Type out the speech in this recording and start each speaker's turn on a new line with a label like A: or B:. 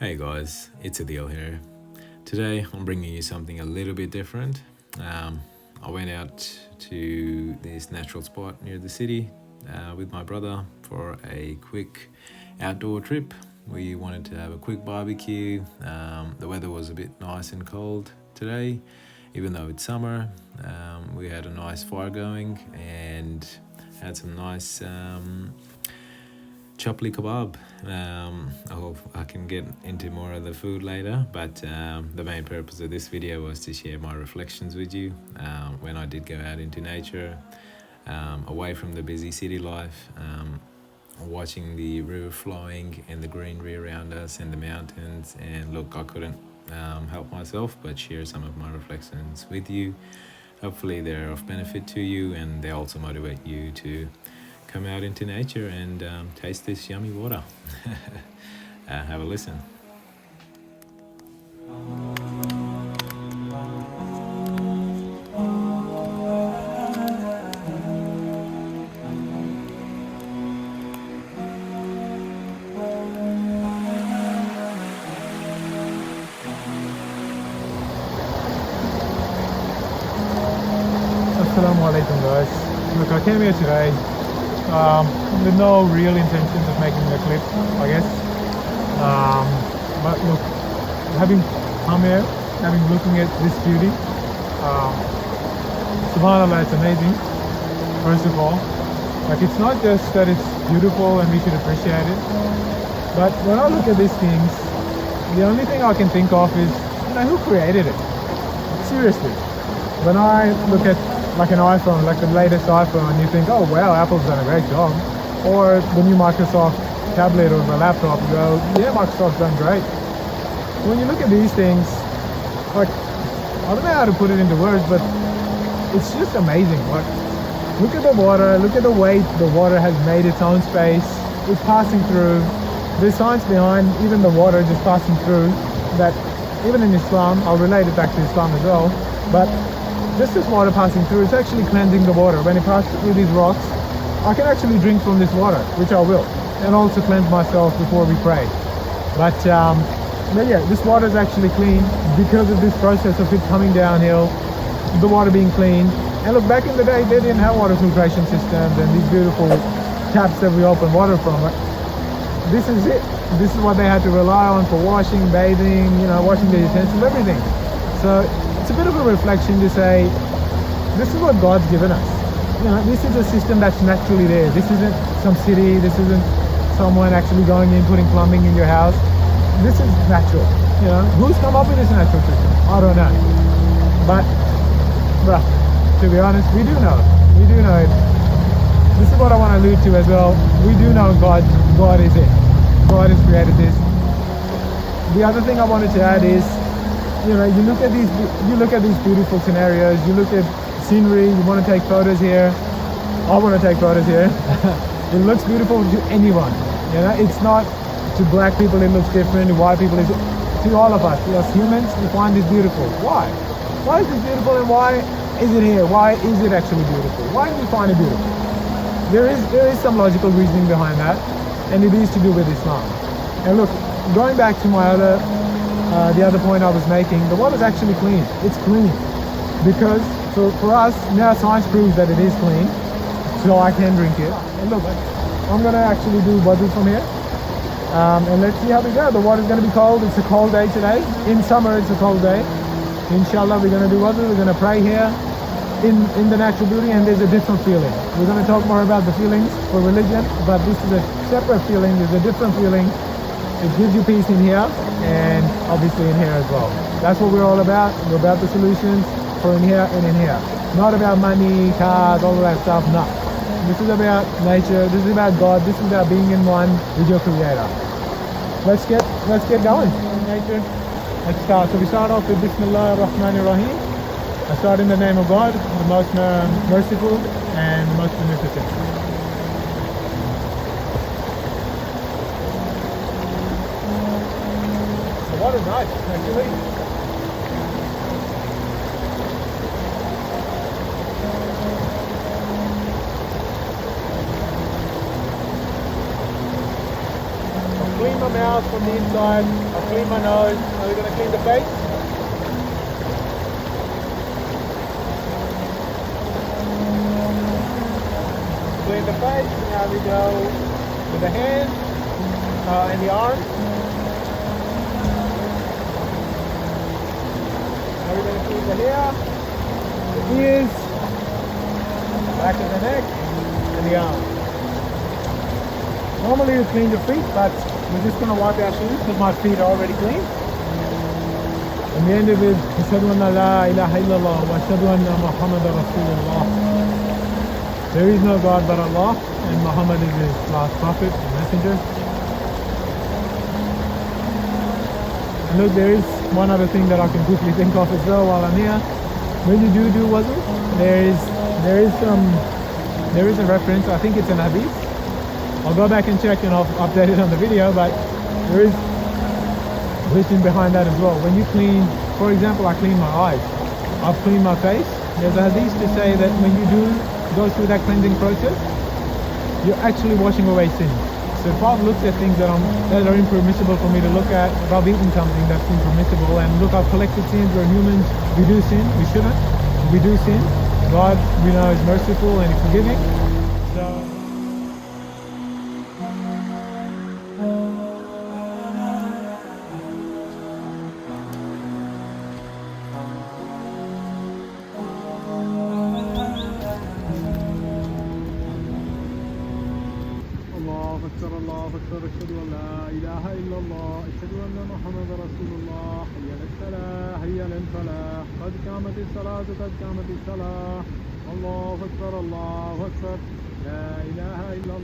A: Hey guys, it's Adil here. Today I'm bringing you something a little bit different. I went out to this natural spot near the city with my brother for a quick outdoor trip. We wanted to have a quick barbecue. The weather was a bit nice and cold today, even though it's summer. We had a nice fire going and had some nice chopli kebab. I hope I can get into more of the food later, but the main purpose of this video was to share my reflections with you when I did go out into nature, away from the busy city life, watching the river flowing and the greenery around us and the mountains. And look, I couldn't help myself but share some of my reflections with you. Hopefully they're of benefit to you, and they also motivate you to come out into nature and taste this yummy water. Have a listen.
B: Assalamu alaikum guys. Look, I came here today with no real intentions of making a clip, I guess. But look, having come here, having looking at this beauty, subhanAllah, it's amazing. First of all, like, it's not just that it's beautiful and we should appreciate it, but when I look at these things, the only thing I can think of is, who created it? Seriously. When I look at like an iPhone, like the latest iPhone, you think, oh wow, Apple's done a great job. Or the new Microsoft tablet or the laptop, you go, yeah, Microsoft's done great. When you look at these things, like, I don't know how to put it into words, but it's just amazing. Like, look at the water, look at the way the water has made its own space. It's passing through. There's science behind even the water just passing through, that even in Islam, I'll relate it back to Islam as well, but just this water passing through, it's actually cleansing the water. When it passes through these rocks, I can actually drink from this water, which I will, and also cleanse myself before we pray. But yeah, this water is actually clean because of this process of it coming downhill, the water being clean. And look, back in the day, they didn't have water filtration systems and these beautiful taps that we open water from. But this is it. This is what they had to rely on for washing, bathing, washing their utensils, everything. So it's a bit of a reflection to say, this is what God's given us. This is a system that's naturally there. This isn't some city. This isn't someone actually going in, putting plumbing in your house. This is natural. Who's come up with this natural system? I don't know. But, to be honest, we do know. We do know it. This is what I want to allude to as well. We do know God is it. God has created this. The other thing I wanted to add is, you look at these beautiful scenarios, you look at scenery, you want to take photos here. I want to take photos here. It looks beautiful to anyone. It's not to black people it looks different, to white people to all of us. As humans, we find this beautiful. Why? Why is this beautiful, and why is it here? Why is it actually beautiful? Why do we find it beautiful? There is some logical reasoning behind that, and it is to do with Islam. And look, going back to my the other point I was making, the water is actually clean. It's clean because, so for us, now science proves that it is clean, so I can drink it. And look, I'm going to actually do wudu from here, and let's see how we go. The water's going to be cold. It's a cold day today. In summer, it's a cold day. Inshallah, we're going to do wudu. We're going to pray here in the natural beauty, and there's a different feeling. We're going to talk more about the feelings for religion, but this is a separate feeling. There's a different feeling. It gives you peace in here, and obviously in here as well. That's what we're all about. We're about the solutions for in here and in here. Not about money, cars, all of that stuff, no. This is about nature, this is about God, this is about being in one with your Creator. Let's get going. Nature. Let's start. So we start off with Bismillah ar-Rahman ar-Rahim. I start in the name of God, the most merciful and the most beneficent. The water's nice, actually. clean my mouth from the inside. I'll clean my nose. Now we're going to clean the face. Clean the face. Now we go to the hands and the arms. Now we're going to clean the hair, the ears, back of the neck, and the arms. Normally we clean the feet, but we're just going to wipe our shoes because my feet are already clean. And the end of it, Ashhadu anna la ilaha illallah wa ashhadu anna Muhammadan Rasulullah. There is no God but Allah, and Muhammad is his last prophet and messenger. And look, there is one other thing that I can quickly think of as well while I'm here. When you do wudu, there is a reference. I think it's an hadith. I'll go back and check and I'll update it on the video, but there is wisdom behind that as well. When you clean, for example, I clean my eyes, I've cleaned my face. There's a hadith to say that when you do go through that cleansing process, you're actually washing away sin. So if I've looked at things that are impermissible for me to look at, if I've eaten something that's impermissible, and look, I've collected sins. We're humans, we do sin, we shouldn't. We do sin. God, we know, is merciful and is forgiving. So الله أكبر أشهد أن لا إله إلا الله أشهد أن محمد رسول الله حي على الصلاة حي على الفلاح قد قامت الصلاة قد قامت الصلاة الله أكبر لا إله إلا